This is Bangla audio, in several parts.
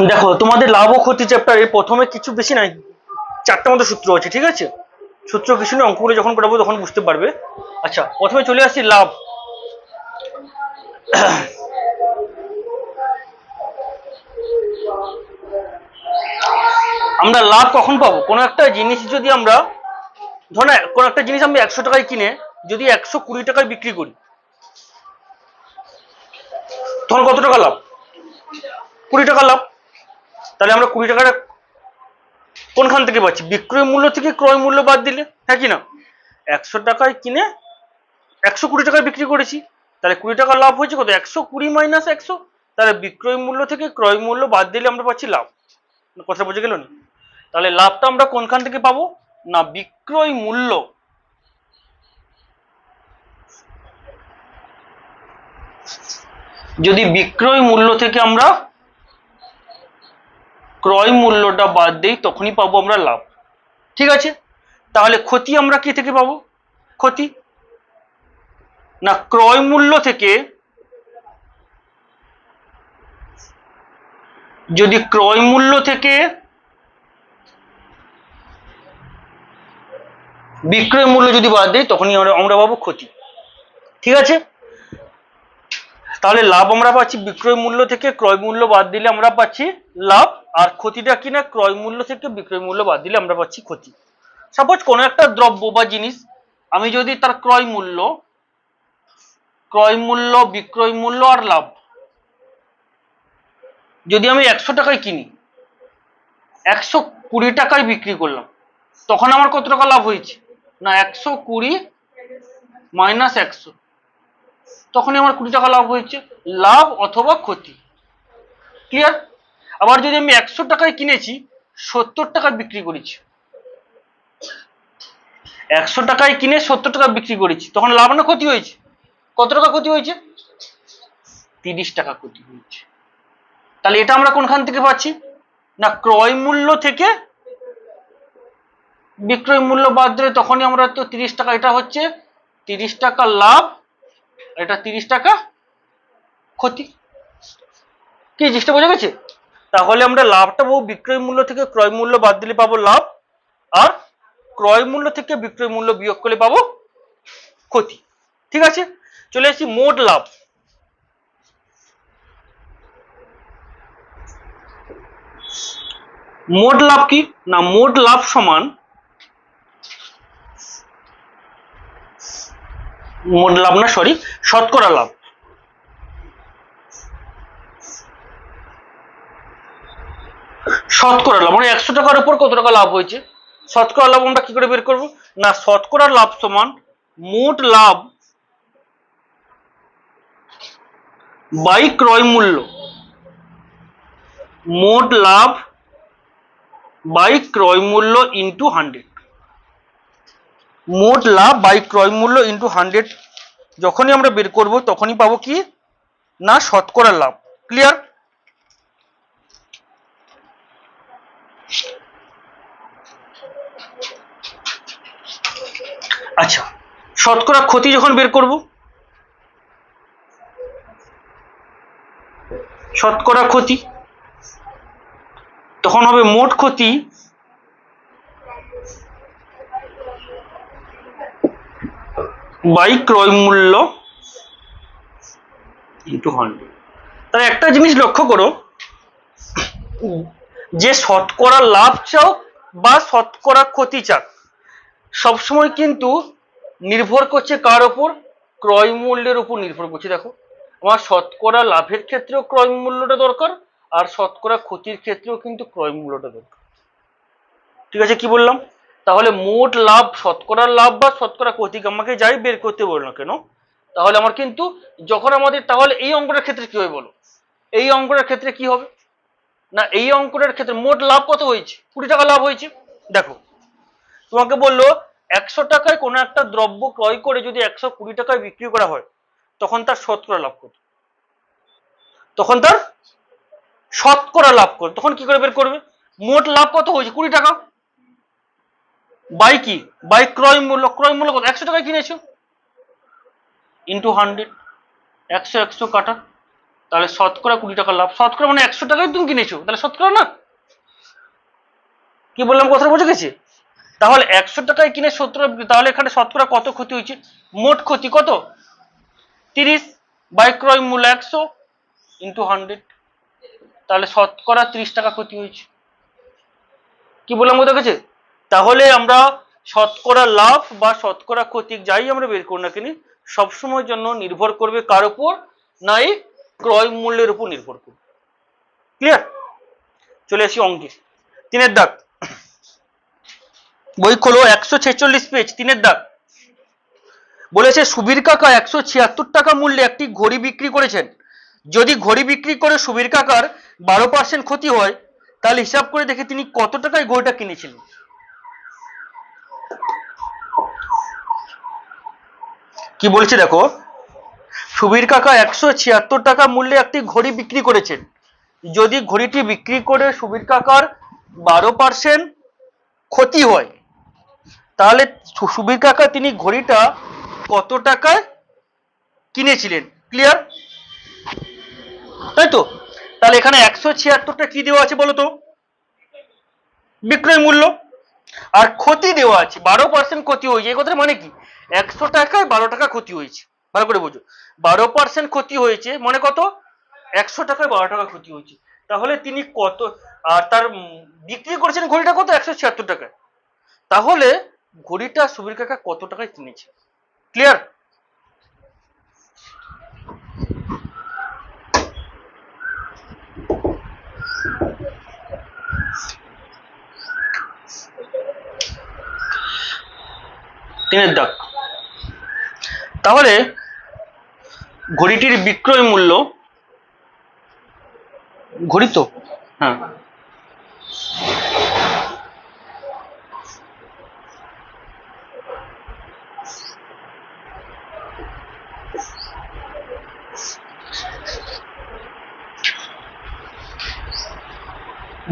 দেখো তোমাদের লাভ ও ক্ষতি চ্যাপ্টারে প্রথমে কিছু বেশি নাই, 4টে মতো সূত্র আছে, ঠিক আছে? সূত্র কিছু নেই, অঙ্কগুলো যখন করাবো তখন বুঝতে পারবে। আচ্ছা, প্রথমে চলে আসি লাভ। আমরা লাভ কখন পাবো? কোনো একটা জিনিস যদি আমরা ধরো না, কোনো একটা জিনিস আমি 100 টাকায় কিনে যদি 120 টাকায় বিক্রি করি, তখন কত টাকা লাভ? 20 টাকা লাভ। তাহলে আমরা 20 টাকাটা কোনখান থেকে পাচ্ছি? বিক্রয় মূল্য থেকে ক্রয় মূল্য বাদ দিলে, হ্যাঁ কি না? 100 টাকায় কিনে 120 টাকায় বিক্রি করেছি, তাহলে 20 টাকা লাভ হয়েছে কত? 120 মাইনাস 100, তাহলে বিক্রয় মূল্য থেকে ক্রয় মূল্য বাদ দিলে আমরা পাচ্ছি লাভ। কথা বুঝে গেল না? তাহলে লাভটা আমরা কোনখান থেকে পাবো? না, বিক্রয় মূল্য যদি বিক্রয় মূল্য থেকে আমরা ক্রয় মূল্যটা বাদ দেই তখনই পাবো আমরা লাভ, ঠিক আছে? তাহলে ক্ষতি আমরা কি থেকে পাবো? ক্ষতি না, ক্রয় মূল্য থেকে যদি ক্রয় মূল্য থেকে বিক্রয় মূল্য যদি বাদ দেই তখনই আমরা পাবো ক্ষতি, ঠিক আছে? তাহলে লাভ আমরা পাচ্ছি বিক্রয় মূল্য থেকে ক্রয় মূল্য বাদ দিলে আমরা পাচ্ছি লাভ, আর ক্ষতিটা কি না, ক্রয় মূল্য থেকে বিক্রয় মূল্য বাদ দিলে আমরা পাচ্ছি ক্ষতি। সাপোজ কোনো একটা দ্রব্য বা জিনিস আমি যদি তার ক্রয় মূল্য, বিক্রয় মূল্য আর লাভ যদি আমি 100 টাকায় কিনি, 120 টাকায় বিক্রি করলাম, তখন আমার কত টাকা লাভ হয়েছে? না, 120 মাইনাস 100, তখনই আমার 20 টাকা লাভ হয়েছে। লাভ অথবা ক্ষতি, ক্লিয়ার? আবার যদি আমি 100 টাকায় কিনেছি 70 টাকায় বিক্রি করেছি, 100 টাকায় কিনে 70 টাকা বিক্রি করেছি, তখন লাভ না ক্ষতি হয়েছে? কত টাকা ক্ষতি হয়েছে? 30 টাকা ক্ষতি হয়েছে। তাহলে এটা আমরা কোনখান থেকে পাচ্ছি? না, ক্রয় মূল্য থেকে বিক্রয় মূল্য বাদ দিলে তখনই আমরা তো 30 টাকা, এটা হচ্ছে 30 টাকা লাভ, এটা 30 টাকা ক্ষতি। কি জিনিসটা বোঝা গেছে? তাহলে আমরা লাভটা পাবো বিক্রয় মূল্য থেকে ক্রয় মূল্য বাদ দিলে পাবো লাভ, আর ক্রয় মূল্য থেকে বিক্রয় মূল্য বিয়োগ করলে পাবো ক্ষতি, ঠিক আছে? চলে আসি মোট লাভ। মোট লাভ কি না, মোট লাভ সমান, মোট লাভ না সরি, শতকরা লাভ। শতকরা লাভ মানে 100 টাকার উপর কত টাকা লাভ হয়েছে, শতকরা লাভ আমরা কি করে বের করব? না, শতকরা লাভ সমান মোট লাভ বাই ক্রয় মূল্য, মোট লাভ বাই ক্রয় মূল্য ইন্টু 100। মোট লাভ বাই ক্রয় মূল্য ইন্টু 100 যখনই আমরা বের করব তখনই পাবো কি না, শতকরা লাভ। ক্লিয়ার? আচ্ছা, শতকরা ক্ষতি যখন বের করব, শতকরা ক্ষতি তখন হবে মোট ক্ষতি বাই ক্রয় মূল্য ইন্টু 100। তাহলে একটা জিনিস লক্ষ্য করো, যে শতকরা লাভ চাও বা শতকরা ক্ষতি চাক, সবসময় কিন্তু নির্ভর করছে কার উপর? ক্রয় মূল্যের উপর নির্ভর করছে। দেখো, আমার শতকরা লাভের ক্ষেত্রেও ক্রয় মূল্যটা দরকার, আর শতকরা ক্ষতির ক্ষেত্রেও কিন্তু ক্রয় মূল্যটা দরকার, ঠিক আছে? কি বললাম? তাহলে মোট লাভ, শতকরা লাভ বা শতকরা ক্ষতি আমাকে যাই বের করতে বলো না কেন, তাহলে আমার কিন্তু যখন আমাদের, তাহলে এই অঙ্কটার ক্ষেত্রে কি হবে বলো? এই অঙ্কটার ক্ষেত্রে কি হবে না, এই অঙ্কটার ক্ষেত্রে মোট লাভ কত হয়েছে? 20 টাকা লাভ হয়েছে। দেখো, তোমাকে বললো 100 টাকায় কোনো একটা দ্রব্য ক্রয় করে যদি 120 টাকায় বিক্রি করা হয়, তখন তার শতকরা লাভ কত? তখন তার শতকরা লাভ কত? তখন কি করে বের করবে? মোট লাভ কত হয়েছে? 20 টাকা বাই কি, বাই ক্রয় মূল্য। ক্রয় মূল্য কত? 100 টাকায় কিনেছো ইন্টু 100, 100 100 কাটা, তাহলে শতকরা 20 টাকা লাভ। শতকরা মানে 100 টাকায় তুমি কিনেছো, তাহলে শতকরা না? কি বললাম কথা বোঝা গেছে? তাহলে 100 টাকায় কিনে 70, তাহলে এখানে শতকরা কত ক্ষতি হয়েছে? মোট ক্ষতি কত? 30 বাই ক্রয় মূল্য 100 ইন্টু 100, তাহলে শতকরা 30 টাকা ক্ষতি হয়েছে। কি বললাম বোঝা গেছে? তাহলে আমরা শতকরা লাভ বা শতকরা ক্ষতি যাই আমরা বের করি না কেন, সবসময়ের জন্য নির্ভর করবে কার উপর? না এই ক্রয় মূল্যের উপর নির্ভর করবে। ক্লিয়ার? চলে আসি অঙ্কে। 3 দাগ, বই খোলো 146 পেজ, 3 দাগ। বলেছে সুবীর কাকা 176 টাকা মূল্যে একটি ঘড়ি বিক্রি করেছেন। যদি ঘড়ি বিক্রি করে সুবীর কাকার 12% ক্ষতি হয়, তাহলে হিসাব করে দেখে তিনি কত টাকায় ঘড়িটা কিনেছিলেন। কি বলছে দেখো, সুবীর কাকা 176 টাকা মূল্যে একটি ঘড়ি বিক্রি করেছেন। যদি ঘড়িটি বিক্রি করে সুবীর কাকার 12% ক্ষতি হয়, তাহলে সুবীর কাকা তিনি ঘড়িটা কত টাকায় কিনেছিলেন। ক্লিয়ার? তাই তো? তাহলে এখানে 176টা কি দেওয়া আছে বলো তো? বিক্রয় মূল্য। আর ক্ষতি দেওয়া আছে 12% ক্ষতি হয়েছে। এই কথার মানে কি? 100 টাকায় 12 টাকা ক্ষতি হয়েছে। ভালো করে বোঝো, 12% ক্ষতি হয়েছে মানে কত? 100 টাকায় 12 টাকা ক্ষতি হয়েছে। তাহলে তিনি কত, আর তার বিক্রি করেছেন ঘড়িটা কত? 176 টাকায়। তাহলে ঘড়িটা সুবীর কাকা কত টাকায় কিনেছে। ক্লিয়ার? তিনের দাগ, তাহলে ঘড়িটির বিক্রয় মূল্য, ঘড়ি তো হ্যাঁ,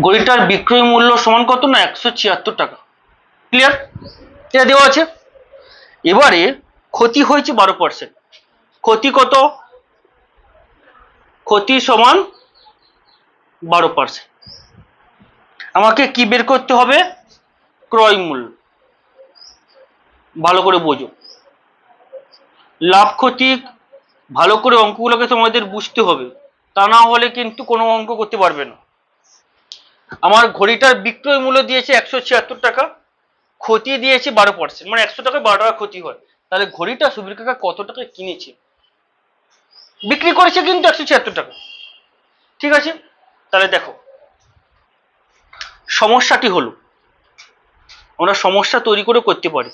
ঘড়িটার বিক্রয় মূল্য সমান কত? না 176 টাকা। ক্লিয়ার? এটা দেওয়া আছে। এবারে ক্ষতি হয়েছে 12%। ক্ষতি কত? ক্ষতি সমান 12%। আমাকে কি বের করতে হবে? ক্রয় মূল্য। ভালো করে বোঝো, লাভ ক্ষতি ভালো করে অঙ্কগুলোকে তোমাদের বুঝতে হবে, তা না হলে কিন্তু কোনো অঙ্ক করতে পারবে না। আমার ঘড়িটার বিক্রয় মূল্য দিয়েছে 176 টাকা, ক্ষতি দিয়েছে 12%, মানে 100 টাকায় 12 টাকা ক্ষতি হয়। তাহলে ঘড়িটা সুবীর কাকা কত টাকায় কিনেছে? বিক্রি করেছে কিন্তু 176 টাকা। ঠিক আছে? তাহলে দেখো সমস্যাটি হলো, আমরা সমস্যা তৈরি করে করতে পারি।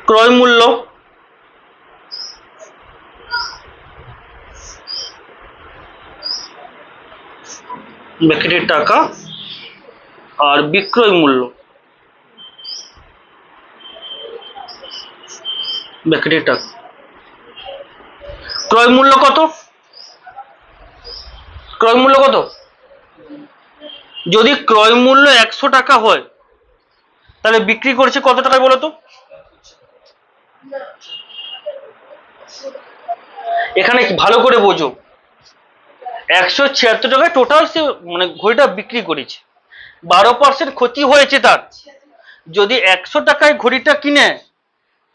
ক্রয় মূল্য ব্যাকেটের টাকা আর বিক্রয় মূল্য ব্যাকেটের টাকা। ক্রয় মূল্য কত? ক্রয় মূল্য কত? যদি ক্রয় মূল্য 100 টাকা হয়, তাহলে বিক্রি করছে কত টাকায় বলো তো? এখানে ভালো করে বোঝো, 176 টাকায় টোটাল সে মানে ঘড়িটা বিক্রি করেছে, 12% ক্ষতি হয়েছে তার। যদি 100 টাকায় ঘড়িটা কিনে,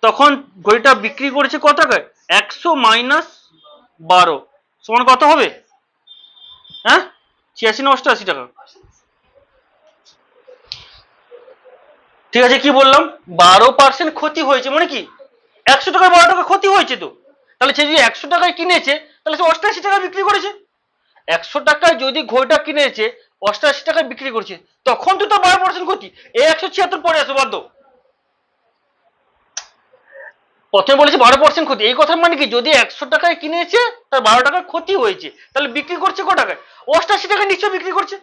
তখন ঘড়িটা বিক্রি করেছে কত টাকায়? 100 মাইনাস 12 সমান কত হবে? হ্যাঁ, 86 না 88 টাকা। ঠিক আছে, কি বললাম? 12% ক্ষতি হয়েছে মানে কি? 100 টাকায় 12 টাকা ক্ষতি হয়েছে তো। তাহলে সে যদি 100 টাকায় কিনেছে, তাহলে সে 88 টাকায় বিক্রি করেছে। 100 টাকায় যদি ঘড়িটা কিনেছে, 88 টাকায় বিক্রি করছে, তখন তো তার 12% ক্ষতি। এই 176 পরে আসো বাদ। প্রথমে বলেছে 12% ক্ষতি, এই কথা মানে কি? যদি 100 টাকায় কিনেছে, তার 12 টাকার ক্ষতি হয়েছে, তাহলে বিক্রি করছে ক টাকায়? 88 টাকায় নিশ্চয় বিক্রি করছে।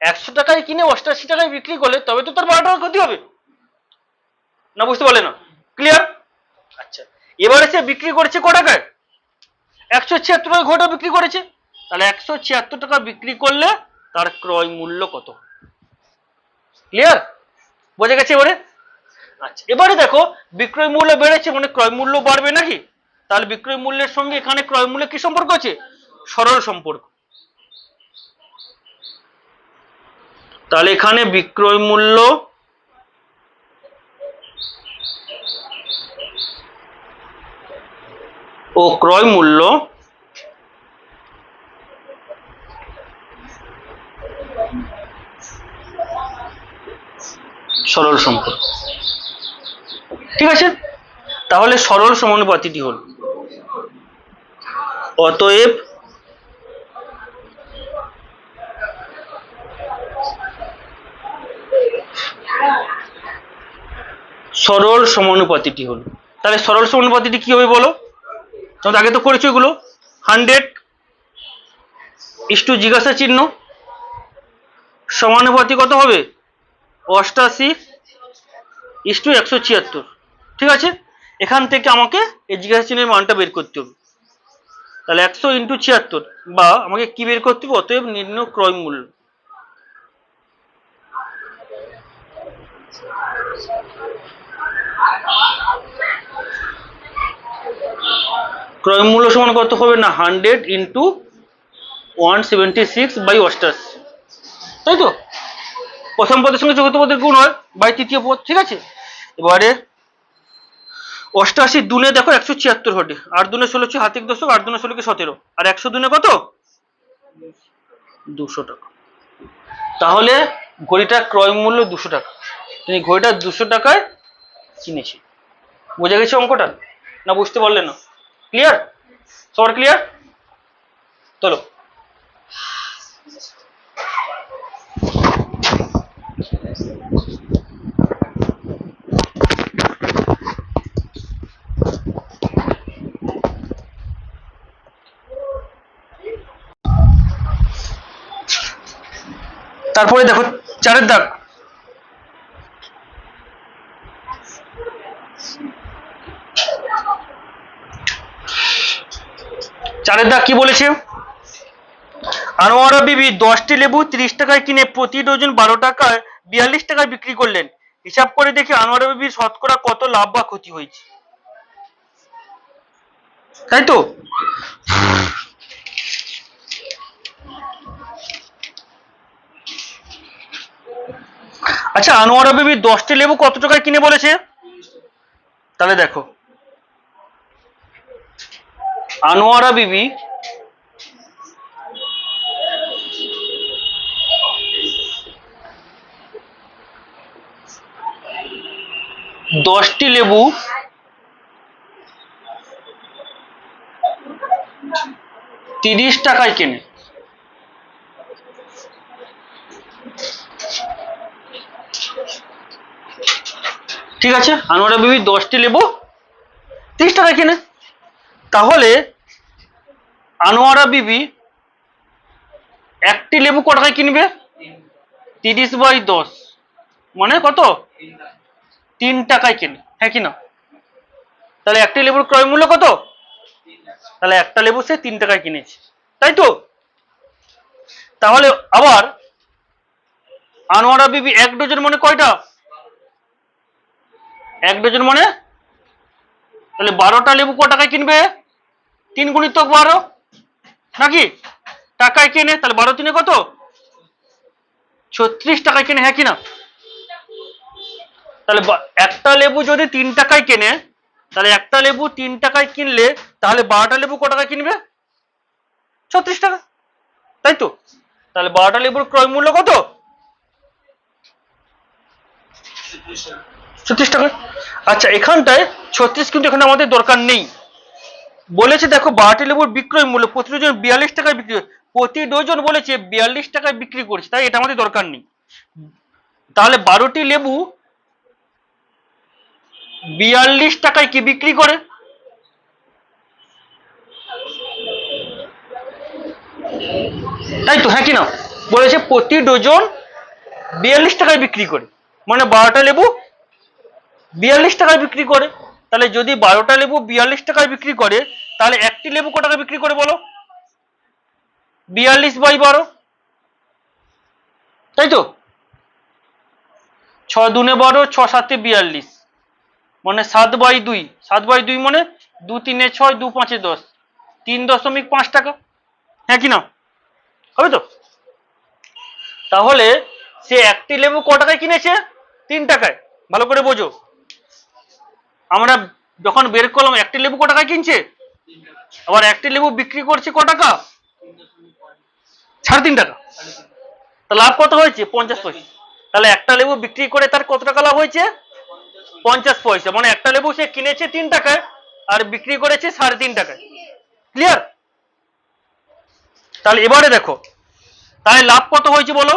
100 টাকায় কিনে 88 টাকায় বিক্রি করলে তবে তো তার 12 টাকা ক্ষতি হবে না। বুঝতে পারলে না? ক্লিয়ার? আচ্ছা, এবারে সে বিক্রি করেছে ক টাকায়? 176 টাকায় ঘড়িটা বিক্রি করেছে। তাহলে 176 টাকা বিক্রি করলে তার ক্রয় মূল্য কত? ক্লিয়ার? বোঝা গেছে এবারে? আচ্ছা, এবারে দেখো বিক্রয় মূল্য বেড়েছে মানে ক্রয় মূল্য বাড়বে নাকি? তাহলে বিক্রয় মূল্যের সঙ্গে এখানে ক্রয় মূল্যের কি সম্পর্ক আছে? সরল সম্পর্ক। তাহলে এখানে বিক্রয় মূল্য ও ক্রয় মূল্য সরল সম্পর্ক। ঠিক আছে, তাহলে সরল সমানুপাতিটি হল অতএব সরল সমানুপাতিটি হল। তাহলে সরল সমানুপাতিটি কি হবে বলো? তোমরা আগে তো করেছো এগুলো। 100 জিজ্ঞাসা চিহ্ন সমানুপাতি কত হবে? 88:176। ঠিক আছে, এখান থেকে আমাকে এই জিজ্ঞাসা চিহ্নের মানটা বের করতে হবে। তাহলে 100 × 76, বা আমাকে কি বের করতে হবে? অতএব নির্ণয় ক্রয় মূল্য। ক্রয় মূল্য সমান কত হবে না? 100 × 176/88, তাই তো? প্রথম পদের সঙ্গে চতুর্থ পদের গুণ হয় বাই তৃতীয় পদ। ঠিক আছে, এবারে 88 দুনে দেখো 176 হবে, 8 দুনে 16 হাতিক দশক, 8 দুনে 16 17, আর 100 দুনে কত? 200 টাকা। তাহলে ঘড়িটার ক্রয় মূল্য 200 টাকা। তুমি ঘড়িটা 200 টাকায় কিনেছি। বোঝা গেছে অঙ্কটা? না বুঝতে পারলে না? ক্লিয়ার? সবার ক্লিয়ার? চলো। তারপরে দেখো 4-এর দাগ। চারের দাগ কি বলেছে? আনোয়ারা বিবি 10টি লেবু 30 টাকায় কিনে প্রতি ডজন 12 টাকায় 42 টাকায় বিক্রি করলেন। হিসাব করে দেখি আনোয়ারা বিবির শতকরা কত লাভ বা ক্ষতি হয়েছে। তাই তো? আচ্ছা, আনোয়ারা বিবি 10টি লেবু কত টাকায় কিনে বলেছে? তাহলে দেখো, আনোয়ারা বিবি দশটি লেবু 30 টাকায় কেনে। ঠিক আছে, আনোয়ারা বিবি 10টি লেবু 30 টাকায় কেনে। তাহলে আনোয়ারা বিবি একটি লেবু কত টাকায় কিনবে? 30/10 মানে কত? 3 টাকায় কেনে, হ্যাঁ কি না? তাহলে একটি লেবুর ক্রয় মূল্য কত? তাহলে একটা লেবু সে 3 টাকায় কিনেছে, তাই তো? তাহলে আবার আনোয়ারা বিবি 1 ডজন মানে কয়টা? 1 ডজন মানে তাহলে 12টা লেবু কত টাকায় কিনবে? 3 × 12 নাকি? টাকায় কেনে, তাহলে 12 3 কত? 36 টাকায় কেনে, হ্যাঁ কি না? তাহলে একটা লেবু যদি 3 টাকায় কেনে, তাহলে একটা লেবু 3 টাকায় কিনলে তাহলে 12টা লেবু কত টাকায় কিনবে? 36 টাকা, তাই তো? তাহলে 12টা লেবুর ক্রয় মূল্য কত? 36 টাকা। আচ্ছা, এখানটায় 36 কিন্তু এখানে আমাদের দরকার নেই। বলেছে দেখো 12টি লেবুর বিক্রয় মূল্য প্রতি ডজন 42 টাকায় বিক্রি, প্রতি ডজন বলেছে 42 টাকায় বিক্রি করছে, তাই এটা আমাদের দরকার নেই। তাহলে 12টি লেবু 42 টাকায় কি বিক্রি করে? তাই তো, হ্যাঁ কি না? বলেছে প্রতি ডজন 42 টাকায় বিক্রি করে, মানে 12টা লেবু 42 টাকায় বিক্রি করে। তাহলে যদি 12টা লেবু 42 টাকায় বিক্রি করে, তাহলে একটি লেবু কত টাকা বিক্রি করে বলো? 42/12, তাই তো? 6 দুনে 12, 6 7 42, মানে 7/2, 7/2 মানে 2 3 6, 2 5 10, 3.5 টাকা। হ্যাঁ কি না? হবে তো? তাহলে সে একটি লেবু ক টাকায় কিনেছে? 3 টাকায়। ভালো করে বোঝো, আমরা যখন বের করলাম একটি লেবু ক টাকায় কিনছে, আবার একটি লেবু বিক্রি করছে ক টাকা? 3.5 টাকা। তা লাভ কত হয়েছে? 50 পয়সা। তাহলে একটা লেবু বিক্রি করে তার কত টাকা লাভ হয়েছে? 50 পয়সা। মানে একটা লেবু সে কিনেছে 3 টাকায় আর বিক্রি করেছে 3.5 টাকায়। ক্লিয়ার? তাহলে এবারে দেখো, তাহলে লাভ কত হয়েছে বলো?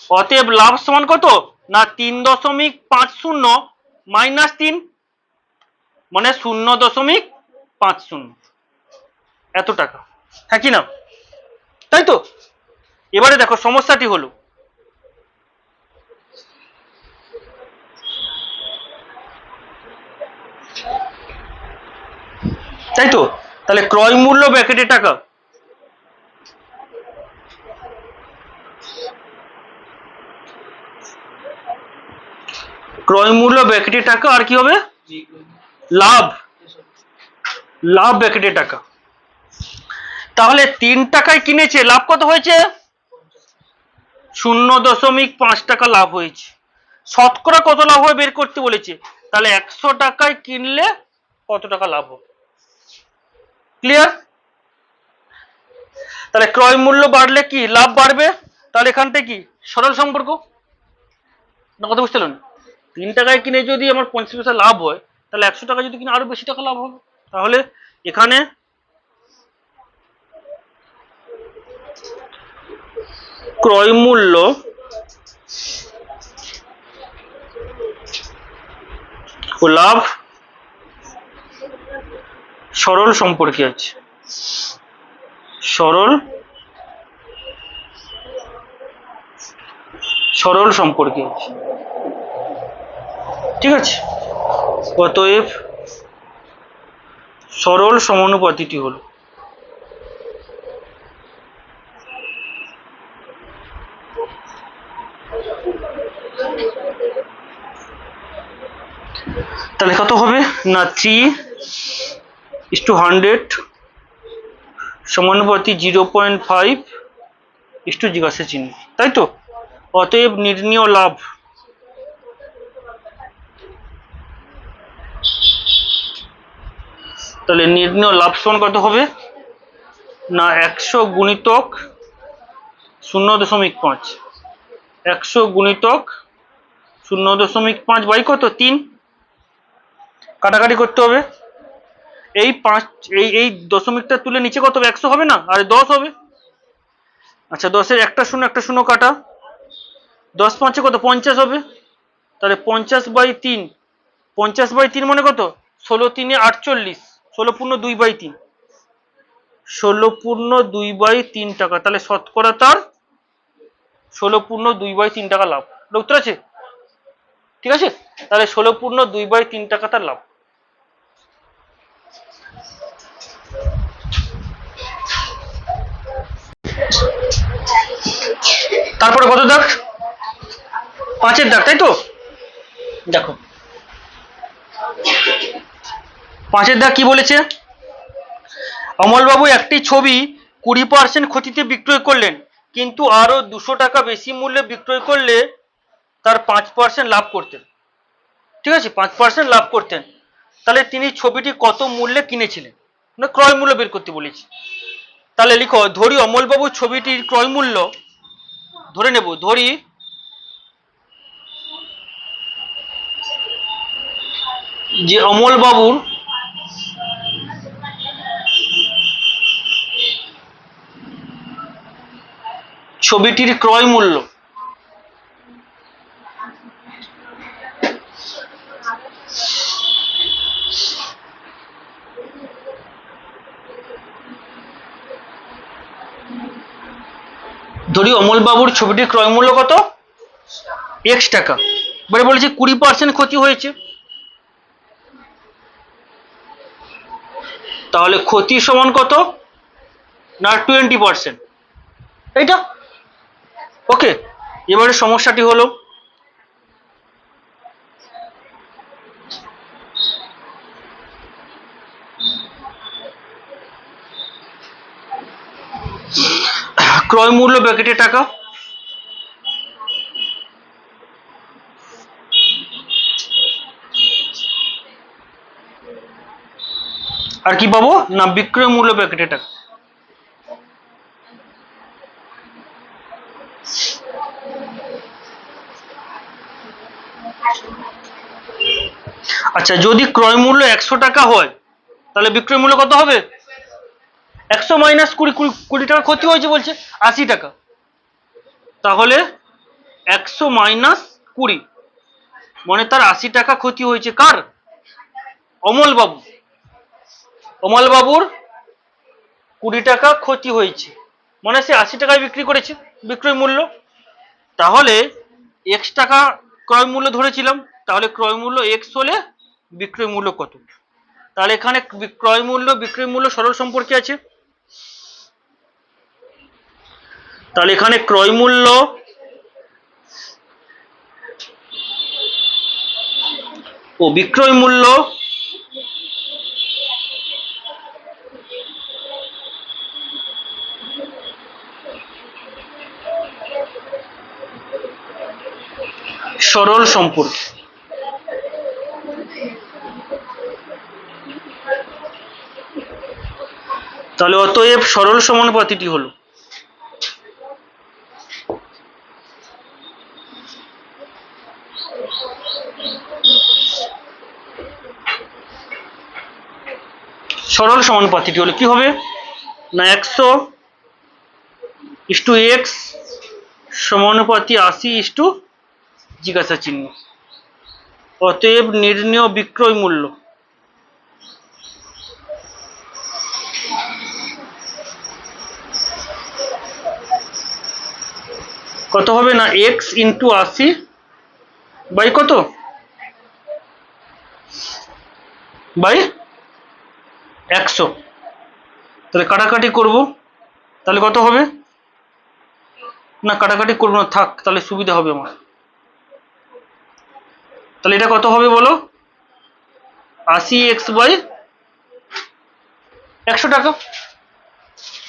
অতএব লাভ সমান কত? না 3.50 মাইনাস 3, মানে 0.50, এত টাকা। হ্যাঁ কি না? তাই তো? এবারে দেখো সমস্যাটি হলো, তাই তো? তাহলে ক্রয় মূল্য ব্র্যাকেটে টাকা, ক্রয় মূল্য ব্র্যাকেটে টাকা, আর কি হবে? লাভ, লাভ ব্র্যাকেটে টাকা। তাহলে 3 টাকায় কিনেছে, লাভ কত হয়েছে? 0.5 টাকা লাভ হয়েছে। শতকরা কত লাভ হয় বের করতে বলেছে। তাহলে 100 টাকায় কিনলে কত টাকা লাভ হবে? ক্লিয়ার? তাহলে ক্রয় মূল্য বাড়লে কি লাভ বাড়বে। তাহলে এখান থেকে কি সরল সম্পর্ক না? কথা বুঝতে পারলেন? 3 টাকায় কিনে যদি আমার 50 পয়সা লাভ হয়, তাহলে 100 টাকা যদি কিনে আরো বেশি টাকা লাভ হবে। তাহলে এখানে ক্রয় মূল্য ও লাভ সরল সম্পর্কে আছে, সরল সরল সম্পর্কে আছে। ঠিক আছে? অতএব সরল সমানুপাতিটি হলো তাহলে কত হবে না 3:100 সমানুপাতি 0.5 জিজ্ঞাসা চিহ্ন। তাই তো? অতএব নির্ণীয় লাভ তাহলে নির্ণীয় লাভ সমান কত হবে না 100 গুণিতক 0.5, 100 গুণিতক 0.5 বাই কত 3, কাটাকাটি করতে হবে। এই 5, এই দশমিকটা তুলে নিচে কত হবে? 100 হবে না? আর 10 হবে। আচ্ছা 10-এর একটা শূন্য একটা শূন্য কাটা, 10 5 কত 50 হবে। তাহলে 50/3, 50/3 মানে কত? 16 3 48, 16 × 2/3, 16/2/3 টাকা। তাহলে শতকরা তার 16/2/3 টাকা লাভ। উত্তর আছে? ঠিক আছে? তাহলে 16/2/3 টাকা তার লাভ। তারপরে কত দাগ? 5-এর দাগ, তাই তো? দেখো 5-এর দাগ কি বলেছে? অমলবাবু একটি ছবি 20% ক্ষতিতে বিক্রয় করলেন, কিন্তু আরো 200 টাকা বেশি মূল্যে বিক্রয় করলে তার 5% লাভ করতেন। ঠিক আছে? 5% লাভ করতেন। তাহলে তিনি ছবিটি কত মূল্যে কিনেছিলেন? মানে ক্রয় মূল্য বের করতে বলেছি। তাহলে লিখো, ধরি অমলবাবু ছবিটির ক্রয় মূল্য, ধরে নেব, ধরি যে অমলবাবুর ছবিটির ক্রয় মূল্য ধরি অমলবাবুর ছবিটির ক্রয় মূল্য কত? x টাকা। এবারে বলেছে 20% ক্ষতি হয়েছে, তাহলে ক্ষতি সমান কত না 20%। এইটা ওকে। এবারে সমস্যাটি হলো ক্রয় মূল্য ব্র্যাকেটে টাকা, আর কি পাবো না বিক্রয় মূল্য ব্র্যাকেটে টাকা। আচ্ছা, যদি ক্রয় মূল্য 100 টাকা হয় তাহলে বিক্রয় মূল্য কত হবে? 100 মাইনাস 20 টাকা ক্ষতি হয়েছে বলছে 80 টাকা, তাহলে 100 মাইনাস 20 মানে তার 80 টাকা ক্ষতি হয়েছে। কার? অমল বাবু। অমল বাবুর 20 টাকা ক্ষতি হয়েছে, মানে সে 80 টাকায় বিক্রি করেছে বিক্রয় মূল্য। তাহলে x টাকা ক্রয় মূল্য ধরেছিলাম, তাহলে ক্রয় মূল্য x হলে বিক্রয় মূল্য কত? তাহলে এখানে ক্রয় মূল্য বিক্রয় মূল্য সরল সম্পর্কে আছে। তাহলে এখানে ক্রয় মূল্য ও বিক্রয় মূল্য সরল সম্পর্ক। তাহলে অতএব সরল সমানুপাতিটি হলো সরল সমানুপাতিটি হলো কি হবে না 100:x সমানুপাতি 80 জিজ্ঞাসা চিহ্ন। অতএব নির্ণেয় বিক্রয় মূল্য কত হবে না x ইন্টু 80 বাই কত বাই 100। তাহলে কাটাকাটি করব, তাহলে কত হবে না কাটাকাটি করবো না, থাক, তাহলে সুবিধা হবে আমার। তাহলে এটা কত হবে বলো? 80x বাই 100 টাকা,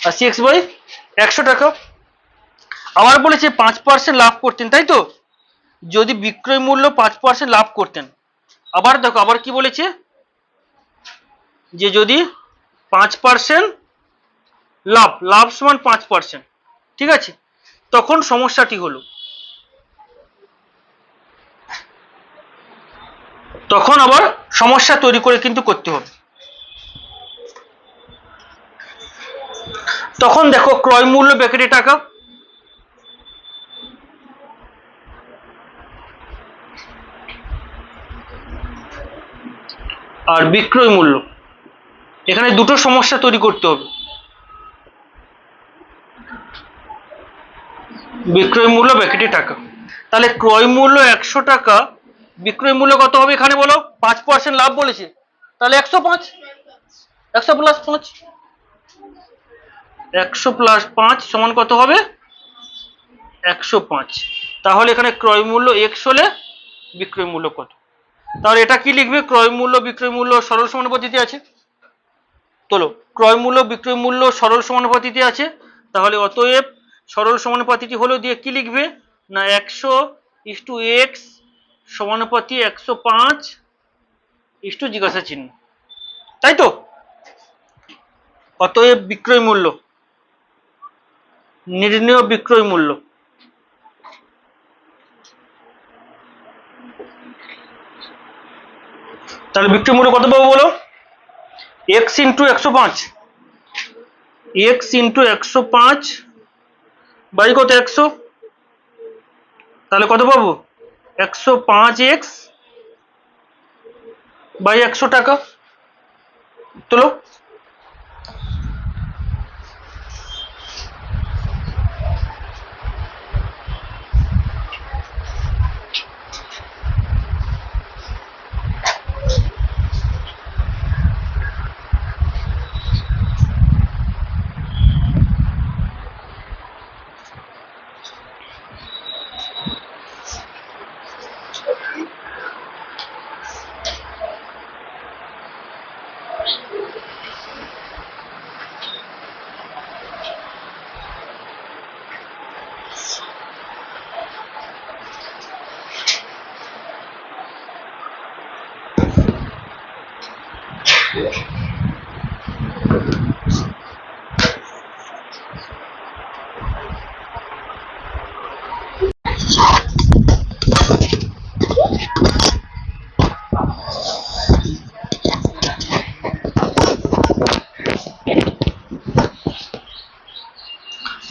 80x বাই 100 টাকা। আবার বলেছে 5% লাভ করতেন, তাই তো? যদি বিক্রয় মূল্য 5% লাভ করতেন, আবার দেখো আবার কি বলেছে যে যদি 5% লাভ, লাভ সমান 5%, ঠিক আছে? তখন সমস্যাটি হলো, তখন আবার সমস্যা তৈরি করে কিন্তু করতে হবে। তখন দেখো ক্রয় মূল্য ব্র্যাকেটে টাকা, আর বিক্রয় মূল্য, এখানে দুটো সমস্যা তৈরি করতে হবে। বিক্রয় মূল্য ব্র্যাকেটে টাকা, তাহলে ক্রয় মূল্য 100 টাকা, বিক্রয় মূল্য কত হবে এখানে বলো? 5% লাভ বলেছে, তাহলে 105, 100 প্লাস 5, 100 প্লাস 5 সমান কত হবে? 105। তাহলে এখানে ক্রয় মূল্য x হলে বিক্রয় মূল্য কত? তাহলে এটা কি লিখবে? ক্রয় মূল্য বিক্রয় মূল্য সরল সমানুপাতিতে আছে। চলো, ক্রয় মূল্য বিক্রয় মূল্য সরল সমানুপাতিতে আছে, তাহলে অতএব সরল সমানুপাতিটি হলো দিয়ে কি লিখবে না 100:x সমানুপাতি 105 জিজ্ঞাসা চিহ্ন, তাই তো? অতএব বিক্রয় মূল্য, নির্ণেয় বিক্রয় মূল্য তাহলে বিক্রয় মূল্য কত পাবো বলো? x into 105, x into 105 by কত 100, তাহলে কত পাবো? 105x বাই 100 টাকা। তোলো,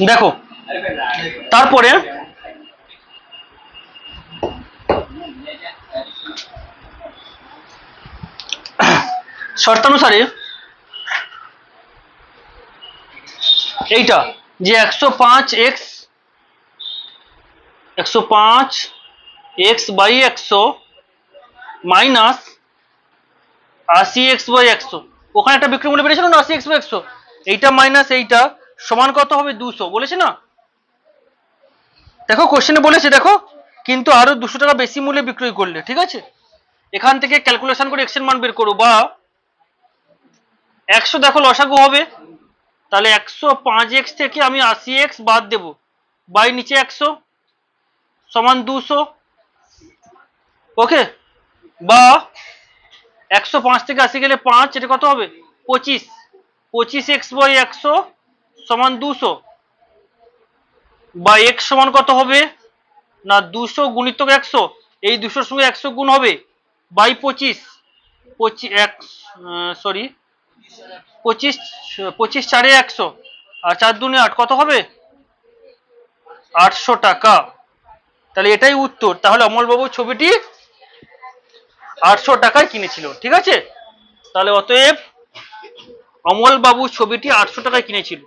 দেখো তারপরে শর্তানুসারে এইটা যে 105x 100 মাইনাস 80x/100, ওখানে একটা বিক্রয় মূল্য বেরিয়েছিল না 80x/100, এইটা মাইনাস এইটা সমান কত হবে 200 বলেছে না। দেখো কোশ্চেনে বলেছে, দেখো কিন্তু আরো 200 টাকা বেশি মূল্যে বিক্রয় করলে, ঠিক আছে এখান থেকে ক্যালকুলেশন করে x এর মান বের করো, বা 100 দেখো লসাগু হবে, তাহলে 105x থেকে আমি 80x বাদ দেব, বাই নিচে 100 সমান 200, ওকে, বা 105 থেকে 80 গেলে 5, এটা কত হবে 25, 25x/100 সমান 200, বা x সমান কত হবে না 200 গুণিতক 100, এই 200 সঙ্গে 100 গুণ হবে বাই 25, 25 4 100 আর 4 দুনে 8, কত হবে 800 টাকা। তাহলে এটাই উত্তর, তাহলে অমলবাবু ছবিটি 800 টাকায় কিনেছিল, ঠিক আছে, তাহলে অতএব অমলবাবু ছবিটি 800 টাকায় কিনেছিল।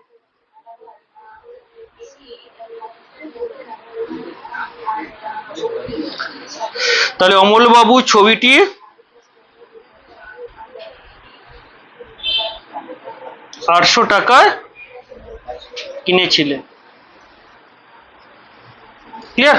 তাহলে অমলবাবু ছবিটি 800 টাকায় কিনেছিলেন, ক্লিয়ার।